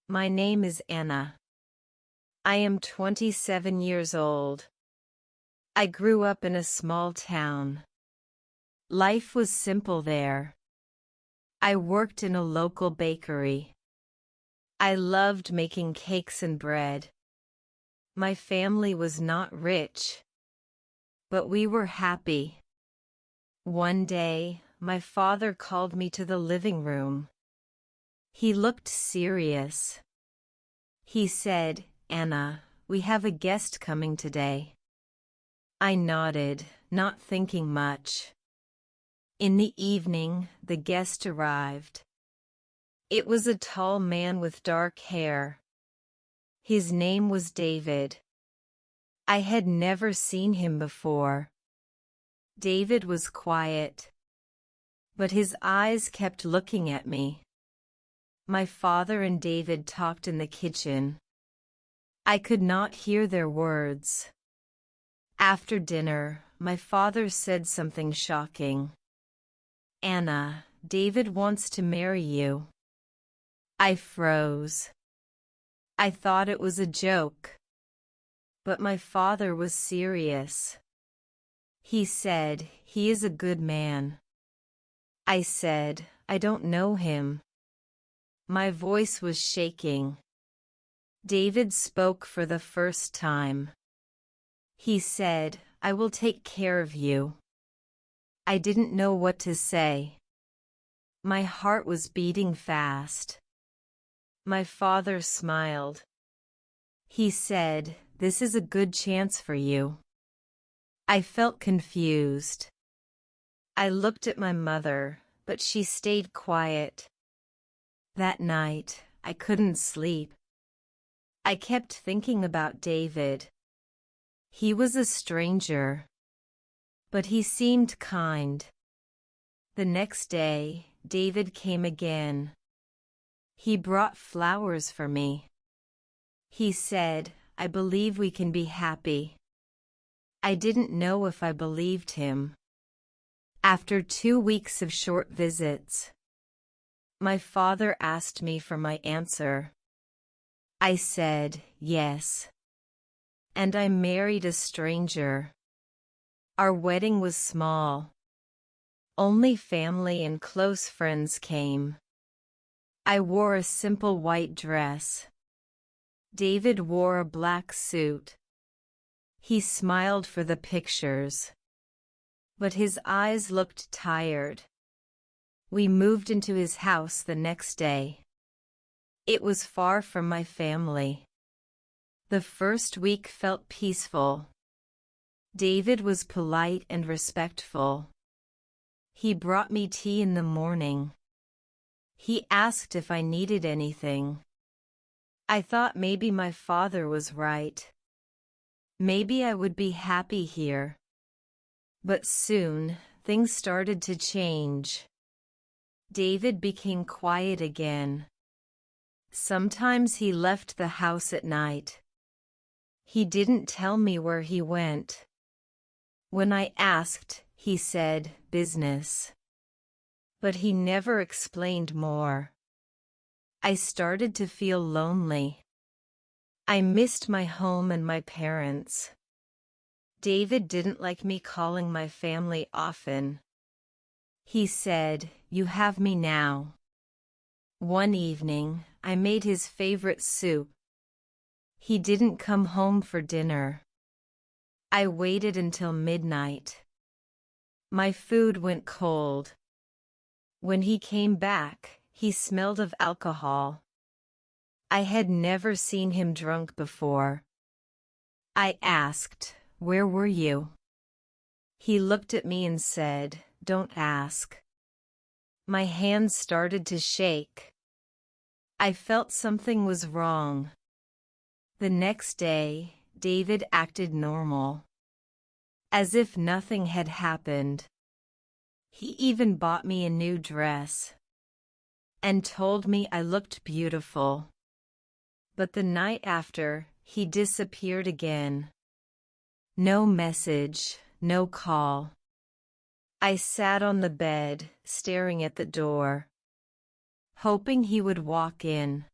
My name is Anna. I am 27 years old. I grew up in a small town. Life was simple there. I worked in a local bakery. I loved making cakes and bread. My family was not rich, but we were happy. One day, my father called me to the living room. He looked serious. He said, "Anna, we have a guest coming today." I nodded, not thinking much. In the evening, the guest arrived. It was a tall man with dark hair. His name was David. I had never seen him before. David was quiet, but his eyes kept looking at me. My father and David talked in the kitchen. I could not hear their words. After dinner, my father said something shocking. "Anna, David wants to marry you." I froze. I thought it was a joke. But my father was serious. He said, "He is a good man." I said, "I don't know him." My voice was shaking. David spoke for the first time. He said, "I will take care of you." I didn't know what to say. My heart was beating fast. My father smiled. He said, "This is a good chance for you." I felt confused. I looked at my mother, but she stayed quiet. That night, I couldn't sleep. I kept thinking about David. He was a stranger, but he seemed kind. The next day, David came again. He brought flowers for me. He said, "I believe we can be happy." I didn't know if I believed him. After 2 weeks of short visits, my father asked me for my answer. I said, "Yes." And I married a stranger. Our wedding was small. Only family and close friends came. I wore a simple white dress. David wore a black suit. He smiled for the pictures, but his eyes looked tired. We moved into his house the next day. It was far from my family. The first week felt peaceful. David was polite and respectful. He brought me tea in the morning. He asked if I needed anything. I thought maybe my father was right. Maybe I would be happy here. But soon, things started to change. David became quiet again. Sometimes he left the house at night. He didn't tell me where he went. When I asked, he said, "Business." But he never explained more. I started to feel lonely. I missed my home and my parents. David didn't like me calling my family often. He said, "You have me now." One evening, I made his favorite soup. He didn't come home for dinner. I waited until midnight. My food went cold. When he came back, he smelled of alcohol. I had never seen him drunk before. I asked, "Where were you?" He looked at me and said, "Don't ask." My hands started to shake. I felt something was wrong. The next day, David acted normal, as if nothing had happened. He even bought me a new dress and told me I looked beautiful. But the night after, he disappeared again. No message, no call. I sat on the bed, staring at the door, hoping he would walk in.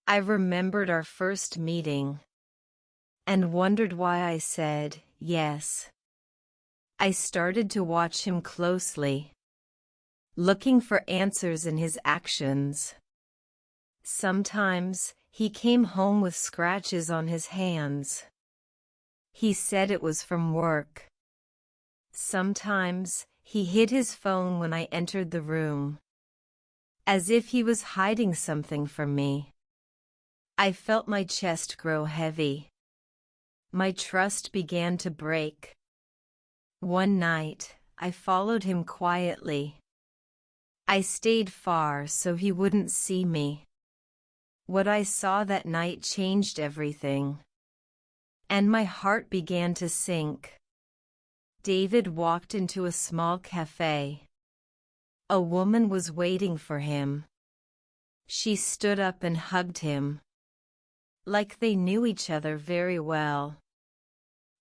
I remembered our first meeting and wondered why I said yes. I started to watch him closely, looking for answers in his actions. Sometimes, he came home with scratches on his hands. He said it was from work. Sometimes, he hid his phone when I entered the room, as if he was hiding something from me. I felt my chest grow heavy. My trust began to break. One night, I followed him quietly. I stayed far so he wouldn't see me. What I saw that night changed everything, and my heart began to sink. David walked into a small cafe. A woman was waiting for him. She stood up and hugged him, like they knew each other very well.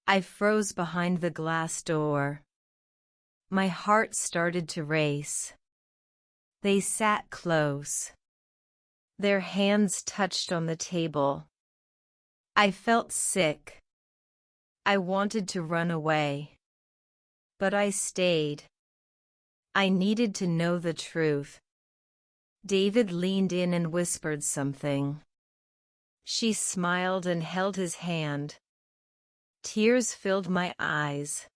I froze behind the glass door. My heart started to race. They sat close. Their hands touched on the table. I felt sick. I wanted to run away. But I stayed. I needed to know the truth. David leaned in and whispered something. She smiled and held his hand. Tears filled my eyes.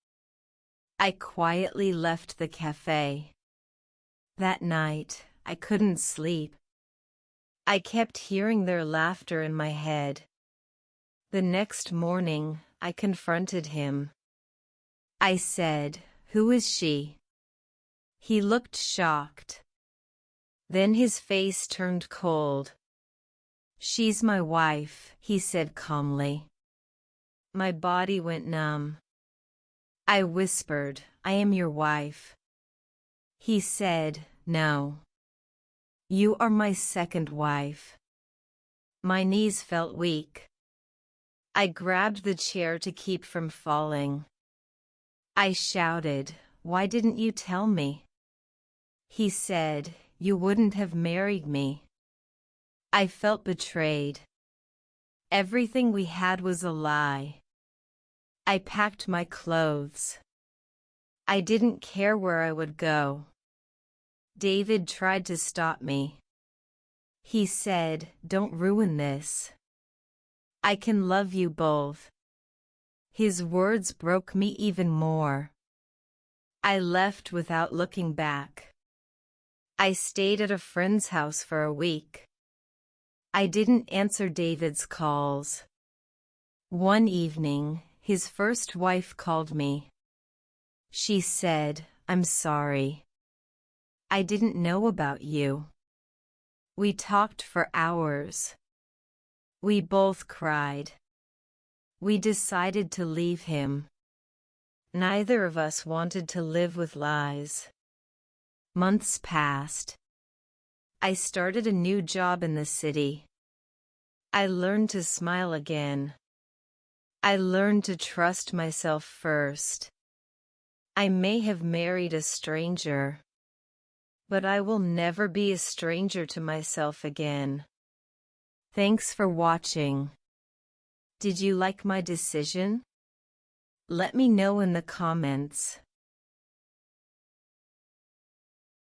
I quietly left the cafe. That night, I couldn't sleep. I kept hearing their laughter in my head. The next morning, I confronted him. I said, "Who is she?" He looked shocked. Then his face turned cold. "She's my wife," he said calmly. My body went numb. I whispered, "I am your wife." He said, "No. You are my second wife." My knees felt weak. I grabbed the chair to keep from falling. I shouted, "Why didn't you tell me?" He said, "You wouldn't have married me." I felt betrayed. Everything we had was a lie. I packed my clothes. I didn't care where I would go. David tried to stop me. He said, "Don't ruin this. I can love you both." His words broke me even more. I left without looking back. I stayed at a friend's house for a week. I didn't answer David's calls. One evening, his first wife called me. She said, "I'm sorry. I didn't know about you." We talked for hours. We both cried. We decided to leave him. Neither of us wanted to live with lies. Months passed. I started a new job in the city. I learned to smile again. I learned to trust myself first. I may have married a stranger, but I will never be a stranger to myself again. Thanks for watching. Did you like my decision? Let me know in the comments.